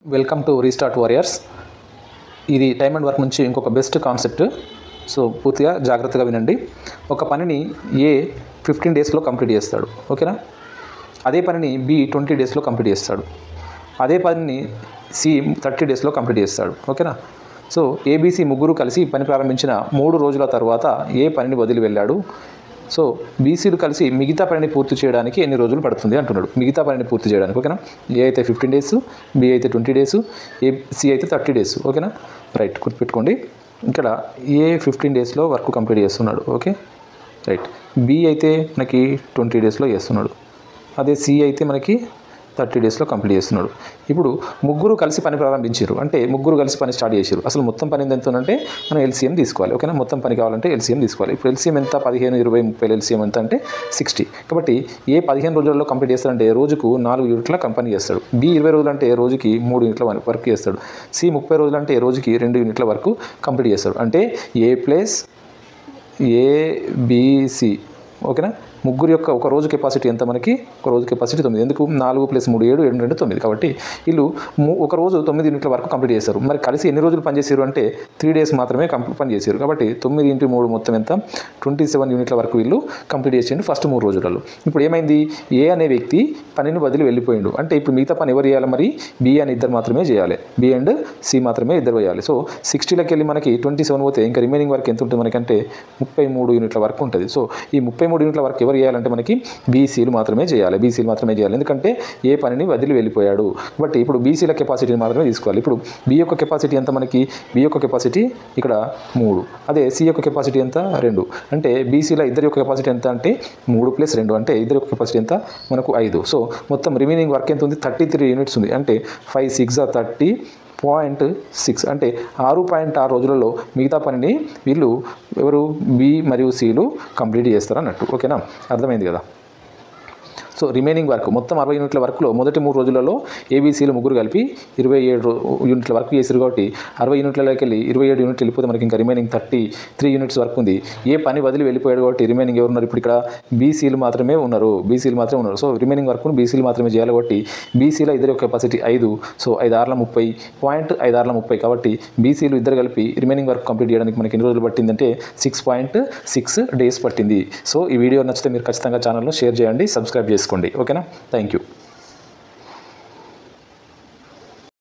Welcome to restart warriors. ఇది time and work నుంచి ఇంకొక బెస్ట్ కాన్సెప్ట్. సో పూర్తిగా జాగ్రత్తగా వినండి. ఒక పనిని ఏ 15 డేస్లో కంప్లీట్ చేస్తాడు, ఓకేనా? అదే పనిని బి 20 డేస్లో కంప్లీట్ చేస్తాడు. అదే పనిని సి 30 డేస్లో కంప్లీట్ చేస్తాడు, ఓకేనా? సో ఏబీసీ ముగ్గురు కలిసి పని ప్రారంభించిన 3 రోజుల తర్వాత ఏ పనిని వదిలి వెళ్ళాడు. సో బీసీలు కలిసి మిగతా పనిని పూర్తి చేయడానికి ఎన్ని రోజులు పడుతుంది అంటున్నాడు. మిగతా పనిని పూర్తి చేయడానికి, ఓకేనా? ఏ అయితే 15 డేస్, బి అయితే 20 డేస్, సి అయితే 30 డేస్, ఓకేనా? రైట్, గుర్తుపెట్టుకోండి. ఇక్కడ ఏ 15 డేస్లో వర్క్ కంప్లీట్ చేస్తున్నాడు, ఓకే, రైట్. బి అయితే మనకి 20 డేస్లో చేస్తున్నాడు. అదే సి అయితే మనకి 30 డేస్లో కంప్లీట్ చేస్తున్నాడు. ఇప్పుడు ముగ్గురు కలిసి పని ప్రారంభించారు అంటే ముగ్గురు కలిసి పని స్టార్ట్ చేశారు. అసలు మొత్తం పని ఎంత ఉందంటే మనం ఎల్సీఎం తీసుకోవాలి, ఓకేనా? మొత్తం పని కావాలంటే ఎల్సీఎం తీసుకోవాలి. ఇప్పుడు ఎల్సీఎం ఎంత? 15, 20, 30 ఎల్సీఎం ఎంత అంటే 60. కాబట్టి ఏ 15 రోజుల్లో కంప్లీట్ చేస్తాడంటే రోజుకు 4 యూనిట్ల కంపెనీ చేస్తాడు. బి 20 రోజులు అంటే రోజుకి 3 యూనిట్ల వర్క్ చేస్తాడు. సి 30 రోజులు అంటే రోజుకి 2 యూనిట్ల వరకు కంప్లీట్ చేస్తాడు. అంటే ఏ ప్లస్ ఏబిసి, ఓకేనా? ముగ్గురు యొక్క ఒక రోజు కెపాసిటీ ఎంత? మనకి ఒక రోజు కెపాసిటీ 9. ఎందుకు? 4 + 3 7, 7 2 9. కాబట్టి వీళ్ళు ఒక రోజు 9 యూనిట్ల వరకు కంప్లీట్ చేస్తారు. మరి కలిసి ఎన్ని రోజులు పనిచేసారు అంటే 3 డేస్ మాత్రమే పని చేశారు. కాబట్టి 9 × 3 మొత్తం ఎంత? 27 యూనిట్ల వరకు వీళ్ళు కంప్లీట్ చేసిండు ఫస్ట్ 3 రోజులలో. ఇప్పుడు ఏమైంది? ఏ అనే వ్యక్తి పనిని వదిలి వెళ్ళిపోయిండు. అంటే ఇప్పుడు మిగతా పని ఎవరు చేయాలి? మరి బి అని ఇద్దరు మాత్రమే చేయాలి. బి అండ్ సి మాత్రమే ఇద్దరు చేయాలి. సో 60లోకి వెళ్ళి మనకి 27 పోతే ఇంకా రిమైనింగ్ వర్క్ ఎంత ఉంటుంది మనకంటే 33 యూనిట్ల వరకు ఉంటుంది. సో ఈ 33 యూనిట్ల వరకు ఎవరు చేయాలంటే మనకి బీసీలు మాత్రమే చేయాలి. బీసీలు మాత్రమే చేయాలి, ఎందుకంటే ఏ పనిని వదిలి వెళ్ళిపోయాడు. కాబట్టి ఇప్పుడు బీసీల కెపాసిటీని మాత్రమే తీసుకోవాలి. ఇప్పుడు బి యొక్క కెపాసిటీ ఎంత? మనకి బి యొక్క కెపాసిటీ ఇక్కడ 3. అదే సి యొక్క కెపాసిటీ ఎంత? 2. అంటే బీసీల ఇద్దరి యొక్క కెపాసిటీ ఎంత అంటే 3 + 2 అంటే ఇద్దరి యొక్క కెపాసిటీ ఎంత? మనకు 5. సో మొత్తం రిమైనింగ్ వర్క్ ఎంత ఉంది? 33 యూనిట్స్ ఉంది. అంటే 5 × 6 = 30.6 అంటే 6.6 రోజులలో మిగతా పనిని వీళ్ళు ఎవరు? బి మరియు సిలు కంప్లీట్ చేస్తారు అన్నట్టు, ఓకేనా? అర్థమైంది కదా? సో రిమైనింగ్ వర్క్ మొత్తం 60 యూనిట్ల వర్క్లో మొదటి 3 రోజులలో ఏబీసీలు ముగ్గురు కలిపి 27 యూనిట్ల వర్క్ చేశారు. కాబట్టి 60 యూనిట్లలోకి వెళ్ళి 27 యూనిట్లు వెళ్ళిపోతే మనకి ఇంకా రిమైనింగ్ 33 యూనిట్స్ వర్క్ ఉంది. ఏ పని వదిలి వెళ్ళిపోయాడు కాబట్టి రిమైనింగ్ ఎవరు ఉన్నారు? ఇప్పుడు ఇక్కడ బీసీలు మాత్రమే ఉన్నారు. సో రిమైనింగ్ వర్క్ను బీసీలు మాత్రమే చేయాలి. కాబట్టి బీసీల ఇద్దరి కెపాసిటీ 5. సో 5 × 6 = 30. 5 × 6 = 30. కాబట్టి బీసీలు ఇద్దరు కలిపి రిమైనింగ్ వర్క్ కంప్లీట్ చేయడానికి మనకి ఎన్ని రోజులు పట్టిందంటే 6.6 డేస్ పట్టింది. సో ఈ వీడియో నచ్చితే మీరు ఖచ్చితంగా ఛానల్లో షేర్ చేయండి, సబ్స్క్రైబ్ చేసుకోండి, ఓకేనా? Thank you.